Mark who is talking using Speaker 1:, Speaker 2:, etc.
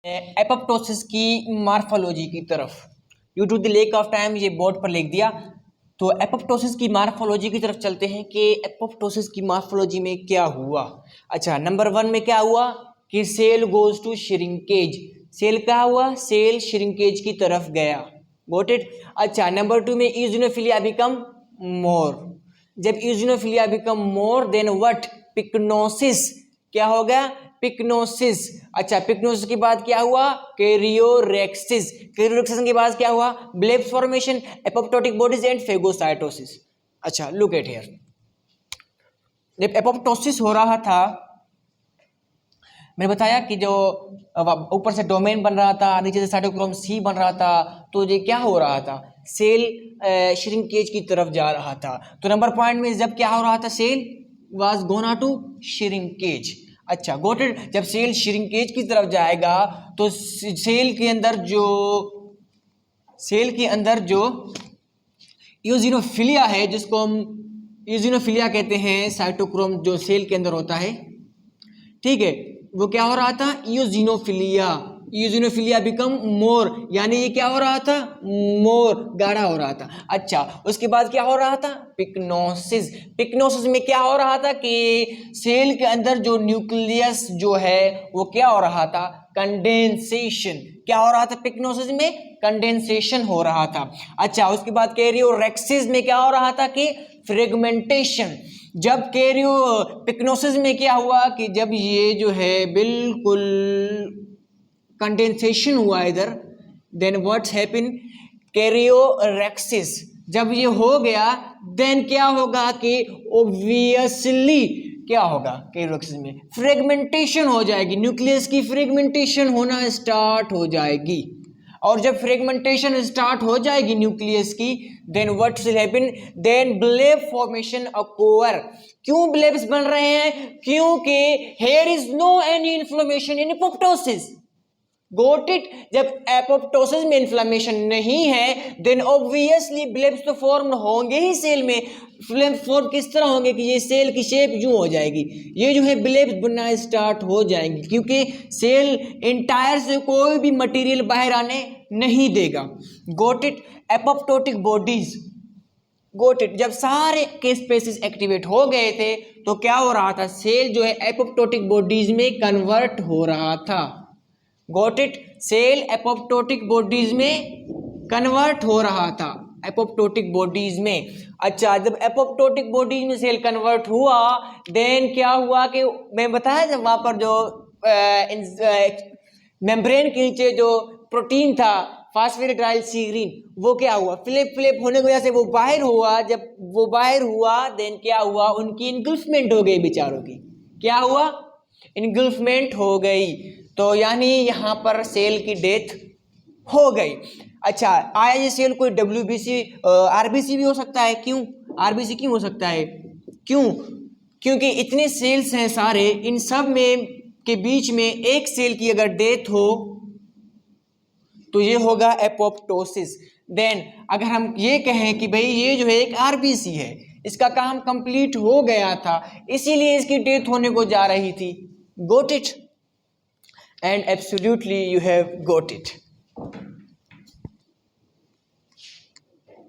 Speaker 1: Apoptosis की morphology की तरफ। Due to the lack of time ये बोर्ड पर लिख दिया। तो एपोप्टोसिस की मार्फोलॉजी की तरफ चलते हैं कि एपोप्टोसिस की मार्फोलॉजी में क्या हुआ। अच्छा, नंबर 1 में क्या हुआ कि cell goes to shrinkage. Cell क्या हुआ? सेल श्रिंकेज की तरफ गया। Got it. अच्छा, नंबर 2 में इओसिनोफिलिया बिकम मोर। जब eosinophilia become more then what? Pyknosis. क्या हो गया? पिक्नोसिस। अच्छा, पिक्नोसिस के बाद क्या हुआ? कैरियोरेक्सिस। कैरियोरेक्सिस के बाद क्या हुआ? Blebs formation, apoptotic bodies and phagocytosis. अच्छा, लुक एट हियर। जब एपोप्टोसिस हो रहा था, मैंने बताया कि जो ऊपर से डोमेन बन रहा था, नीचे से साइटोक्रोम सी बन रहा था, तो ये क्या हो रहा था? सेल श्रिंकेज की तरफ जा रहा था। तो नंबर पॉइंट में जब क्या हो रहा था? Cell was gonna to shrinkage. अच्छा, गॉट इट। जब सेल श्रिंकेज की तरफ जाएगा तो सेल के अंदर जो इओसिनोफिलिया है, जिसको हम इओसिनोफिलिया कहते हैं, साइटोक्रोम जो सेल के अंदर होता है, ठीक है, वो क्या हो रहा था? इओसिनोफिलिया बिकम मोर, यानी ये क्या हो रहा था? मोर, गाढ़ा हो रहा था। अच्छा, उसके बाद क्या हो रहा था? पिक्नोसिस। पिक्नोसिस में क्या हो रहा था कि सेल के अंदर जो न्यूक्लियस जो है वो क्या हो रहा था? कंडेंसेशन। क्या हो रहा था? पिक्नोसिस में कंडेंसेशन हो रहा था। अच्छा, उसके बाद कैरियोरेक्सिस में क्या हो रहा था? कि फ्रेगमेंटेशन। जब पिक्नोसिस में क्या हुआ कि जब ये जो है बिल्कुल कंडेंसेशन हुआ इधर, देन व्हाट्स हैपन? कैरियोरेक्सिस। जब ये हो गया देन क्या होगा कि ऑब्वियसली क्या होगा? कैरियोरेक्सिस में फ्रेगमेंटेशन हो जाएगी, न्यूक्लियस की फ्रेगमेंटेशन होना स्टार्ट हो जाएगी। और जब फ्रेगमेंटेशन स्टार्ट हो जाएगी न्यूक्लियस की, then what will happen? Then bleb formation occur. क्यों ब्लेब्स बन रहे हैं? क्योंकि here is no any inflammation in apoptosis. Got it. जब एपोप्टोसिस में इन्फ्लेमेशन नहीं है देन ऑब्वियसली ब्लेब्स तो फॉर्म होंगे ही सेल में। ब्लेब्स फॉर्म किस तरह होंगे कि ये सेल की शेप यूं हो जाएगी, ये जो है ब्लेब्स बनना स्टार्ट हो जाएंगे, क्योंकि सेल इंटायर से कोई भी मटेरियल बाहर आने नहीं देगा। Got it. Apoptotic bodies. Goat it. जब सारे के स्पेसिस एक्टिवेट हो गए थे तो क्या हो रहा था? सेल जो है एपोप्टोटिक बॉडीज में कन्वर्ट हो रहा था। Got it. Cell apoptotic bodies में कन्वर्ट हो रहा था, एपोप्टोटिक बॉडीज में। अच्छा, जब एपोप्टोटिक बॉडीज में सेल कन्वर्ट हुआ देन क्या हुआ कि मैं बताया जब वहां पर जो मेम्ब्रेन के नीचे जो प्रोटीन था फास्फेटाइलसीरीन, वो क्या हुआ? फ्लिप होने की वजह से वो बाहर हुआ। जब वो बाहर हुआ देन क्या हुआ? उनकी इनगल्फमेंट हो गई बेचारों की। क्या हुआ? इनगल्फमेंट हो गई। तो यानी यहाँ पर सेल की डेथ हो गई। अच्छा, आया ये सेल कोई WBC RBC भी हो सकता है। क्यों RBC क्यों हो सकता है? क्यों? क्योंकि इतने सेल्स हैं सारे, इन सब में के बीच में एक सेल की अगर डेथ हो तो ये होगा एपोप्टोसिस। देन अगर हम ये कहें कि भाई ये जो है एक RBC है, इसका काम कंप्लीट हो गया था इसीलिए इसकी डेथ होने को जा रही थी। Got it? And absolutely you have got it.